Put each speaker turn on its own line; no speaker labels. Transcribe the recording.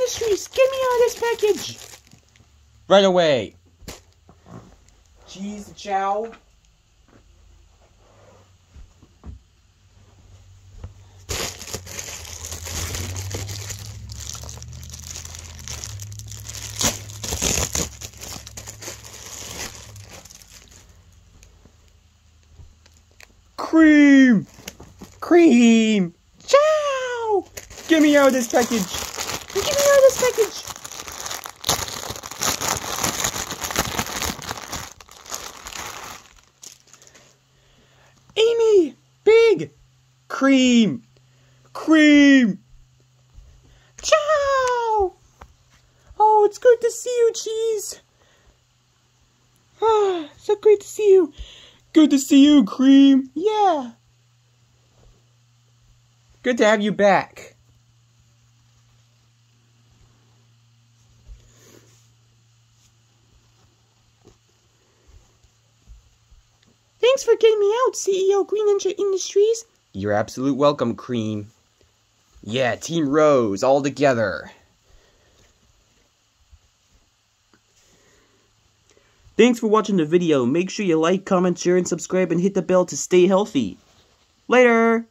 Industries, get me out of this package! Right away! Cheese, chow. Cream! Cream! Chow! Get me out of this package! Get me out of this package! Amy! Big! Cream! Cream! Chow! Oh, it's good to see you, Cheese! Ah, so great to see you! Good to see you, Cream! Yeah! Good to have you back. Thanks for getting me out, CEO Green Ninja Industries. You're absolute welcome, Cream. Yeah, Team Rose, all together. Thanks for watching the video. Make sure you like, comment, share, and subscribe, and hit the bell to stay healthy. Later!